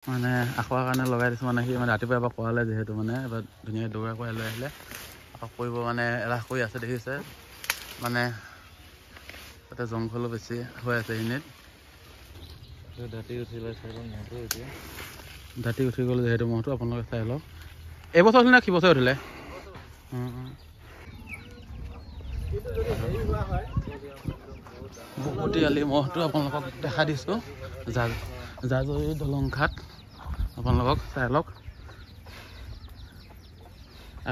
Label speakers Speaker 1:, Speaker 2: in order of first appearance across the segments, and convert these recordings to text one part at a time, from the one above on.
Speaker 1: মানে আখোৱাৰ কাৰণে লগাই দিছোঁ মানে সি মানে ৰাতিপুৱা এবাৰ কৰালে যিহেতু মানে এবাৰ ধুনীয়াকৈ দৌৰা কৰাই লৈ আহিলে আকৌ কৰিব মানে এলাহ কৰি আছে দেখিছে মানে তাতে জংঘলো বেছি হৈ আছে এইখিনিত দাঁতি উঠি গ'ল যিহেতু মহটো আপোনালোকে চাই লওক এইবছৰ উঠিলে নে সিবছৰ উঠিলে বুকুটিয়ালি মহটো আপোনালোকক দেখা দিছোঁ জাজৰি দলং ঘাট আপোনালোকক চাই লওক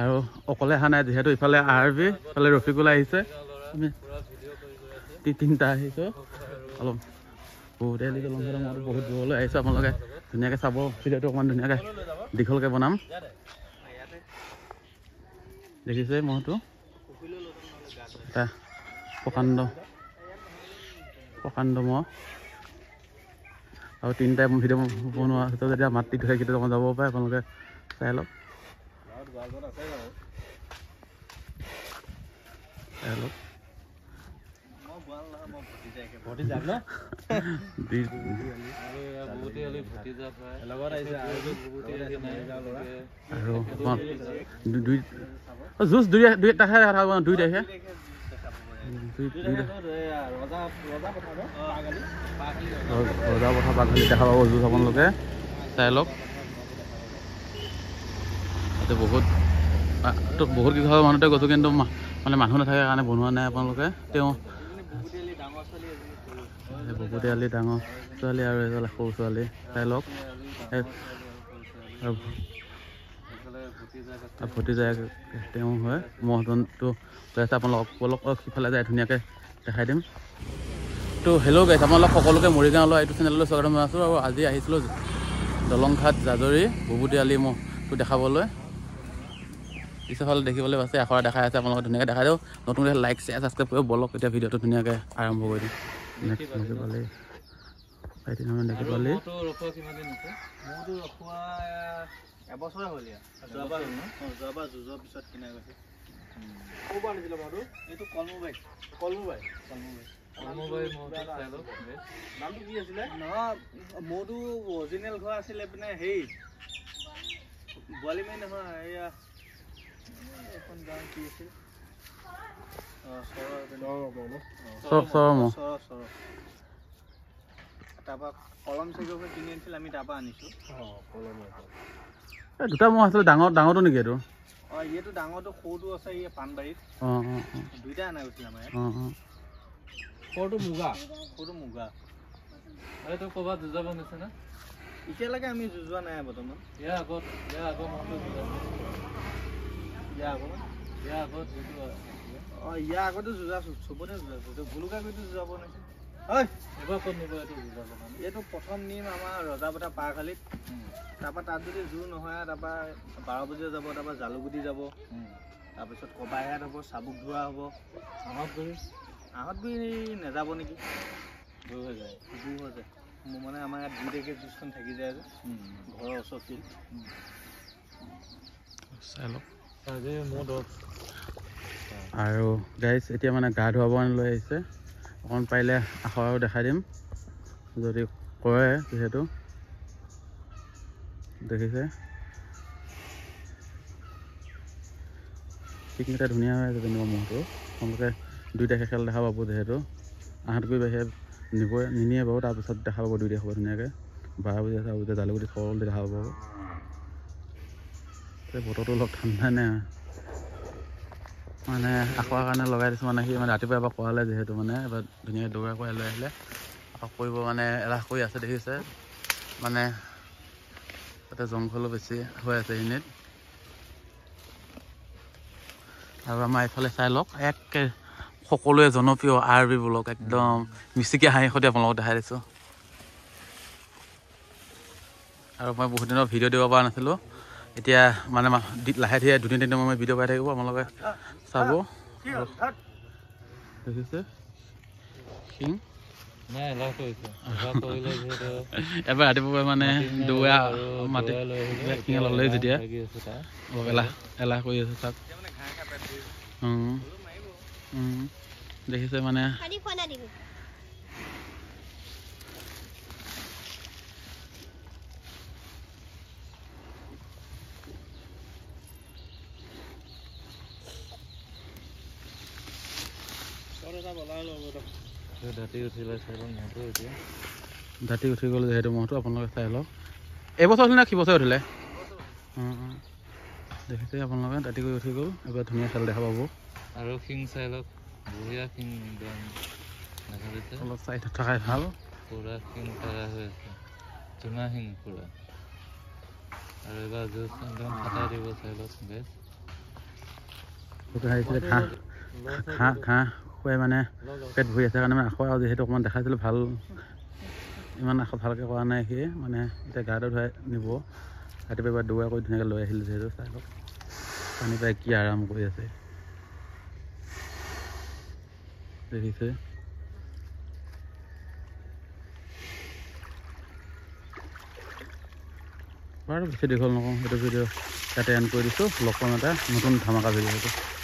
Speaker 1: আৰু অকলে অহা নাই যিহেতু ইফালে আৰবি ইফালে ৰফিকুল আহিছে আমি তিনিটা আহিছোঁ অলপ বুকুটিয়ালি দলং ঘাটৰ মহটো বহুত দূৰলৈ আহিছোঁ আপোনালোকে ধুনীয়াকৈ চাব ভিডিঅ'টো অকণমান ধুনীয়াকৈ দীঘলকৈ বনাম দেখিছে মহটো এটা প্ৰকাণ্ড মহ আৰু তিনিটাই ভিডিঅ' বনোৱা হৈছে যেতিয়া মাতৃ ধৰে কেতিয়া অকণ যাব পাৰে আপোনালোকে চাই লওক জুচ দুই তাৰিখে ৰজা পথাৰ পাগলি দেখা পাব জুচ আপোনালোকে চাই লওক বহুত কেইঘৰ মানুহতে গৈছোঁ কিন্তু মানে মানুহ নাথাকে কাৰণে বনোৱা নাই আপোনালোকে তেওঁ বুকুটিয়ালি ডাঙৰ ছোৱালী আৰু এজন সৰু ছোৱালী চাই লওক ভতিজাক তেওঁ হয় মহজনটো আপোনালোক সিফালে যায় ধুনীয়াকৈ দেখাই দিম তো হেল্ল' গাইছ আপোনালোক সকলোকে মৰিগাঁৱলৈ এইটো চেনেললৈ স্বাগতম জনাইছোঁ আৰু আজি আহিছিলোঁ দলংঘাট জাজৰি বুকুটিয়ালি মহটো দেখাবলৈ পিছফালে দেখিবলৈ পাইছে আখৰা দেখাই আছে আপোনালোকে ধুনীয়াকৈ দেখাই দিওঁ নতুনকৈ লাইক শ্বেয়াৰ ছাবস্ক্ৰাইব কৰিব বলক এতিয়া ভিডিঅ'টো ধুনীয়াকৈ আৰম্ভ কৰি দিম নেক্সট দেখি পালে দেখি পালে
Speaker 2: এবছৰে হ'ল যোৱাবাৰ যুঁজৰ পিছত কিনা গৈছে ক'ৰ পৰা আনিছিলে মহটো এইটো কলমুবাই নামটো কি আছিলে নহয় মহটো অৰিজিনেল ঘৰ আছিলে পিনে হেৰি বোৱালিমাৰি নহয় এয়া এখন গাঁও কি আছিল তাৰপৰা কলম চাইকেল কিনি আনিছিল আমি তাৰপৰা আনিছোঁ
Speaker 1: দুটা মহ আছিলে ডাঙৰটো নেকি এইটো
Speaker 2: এইটো ডাঙৰটো সৰুটো আছে এই পাণবাৰীত দুইটা অনা গৈছিল আমাৰ ইয়াত সৰুটো মুগা এইটো ক'ৰবাত যুঁজাব নিছে না এতিয়ালৈকে আমি যুঁজোৱা নাই বৰ্তমান ইয়াৰ আগত ইয়াৰ আগতো যুঁজাইছোঁ চবতে যুঁজাইছোঁ ভুলুকাগুৰিটো যুঁজাব নিছে এবাৰ ক'ত নিব এইটো প্ৰথম নিম আমাৰ ৰজাপতা পাৰখালিত তাৰপৰা তাত যদি জোৰ নহয় তাৰপৰা 12 বজিয়ে যাব তাৰপৰা জালুগুটি যাব তাৰপিছত কবাইহাট হ'ব চাবুক ধোৱা হ'ব আহঁতগুৰি নেযাব নেকি দূৰ হৈ যায় মোৰ মানে আমাৰ ইয়াত 2 তাৰিখে যুঁজখন থাকি যায় যে ঘৰৰ ওচৰ ফিল্ড
Speaker 1: আৰু গাইজ এতিয়া মানে গা ধুৱাব লৈ আহিছে অকণ পাৰিলে আখৰাও দেখাই দিম যদি কৰে যিহেতু দেখিছে পিকনিকটা ধুনীয়া হৈ আছে যেনিবা মহটো আপোনালোকে 2 তাৰিখে খেল দেখা পাব যিহেতু আহঁতগুৰি বাহিৰে নিনিয়ে বাৰু তাৰপিছত দেখা পাব 2 তাৰিখ হ'ব ধুনীয়াকৈ 12 বজি আছে আৰু এতিয়া জালুগুটি সৰল দেখা পাব বতৰটো অলপ ঠাণ্ডা নাই মানে আখোৱাৰ কাৰণে লগাই দিছোঁ মানে সি মানে ৰাতিপুৱা এবাৰ কৰালে যিহেতু মানে এবাৰ ধুনীয়াকৈ দৌৰা কৰাই লৈ আহিলে আকৌ কৰিব মানে এলাহ কৰি আছে দেখিছে মানে তাতে জংঘলো বেছি হৈ আছে এইখিনিত আৰু আমাৰ এইফালে চাই লওক একে সকলোৱে জনপ্ৰিয় আৰবি ব্লগ একদম মিচিকি হাঁহি সৈতে আপোনালোকক দেখাই দিছোঁ আৰু মই বহুত দিনৰ ভিডিঅ' দিব পৰা নাছিলোঁ এতিয়া মানে লাহে ধীৰে 2-3 দিনৰ মই ভিডিঅ' পাই থাকিব আপোনালোকে চাব দেখিছে শিং এবাৰ ৰাতিপুৱা মানে দৌৰা মাটি শিঙে ল'লে যেতিয়া এলাহ কৰি আছে তাক দেখিছে মানে
Speaker 2: দাঁতি উঠিলে চাই লওক মহটো এতিয়া
Speaker 1: দাঁতি উঠি গ'ল যিহেতু মহটো আপোনালোকে চাই লওক এইবছৰ উঠিলে নে কি বছৰ উঠিলে দেখিছে আপোনালোকে দাঁতি কৰি উঠি গ'ল এবাৰ ধুনীয়া খেল দেখা পাব
Speaker 2: আৰু শিং চাই লওক বঢ়িয়া শিং একদম দেখা দিছে
Speaker 1: অলপ চাই থকাই ভাল
Speaker 2: পুৰা শিং কাৰা হৈ আছে জোঙা শিং পুৰা আৰু এবাৰ জুচ একদম ফাটাই দিব চাই লওক বেছ
Speaker 1: আহিছিলে ঘাঁহ খুৱাই মানে পেট ভৰি আছে কাৰণে মানে আৰু যিহেতু অকণমান দেখাইছিলোঁ ভাল ইমান ভালকৈ কৰা নাই সিয়ে মানে এতিয়া গাটো ধুৱাই নিব ৰাতিপুৱা এবাৰ দৌৰা কৰি ধুনীয়াকৈ লৈ আহিলোঁ যিহেতু চাই লওক পানী পাই কি আৰাম কৰি আছে দেখিছে বাৰু বেছি দীঘল নকওঁ এইটো ভিডিঅ' ইয়াতে এণ্ড কৰি দিছোঁ লগ পাম এটা নতুন ধামাকা ভিডিঅ'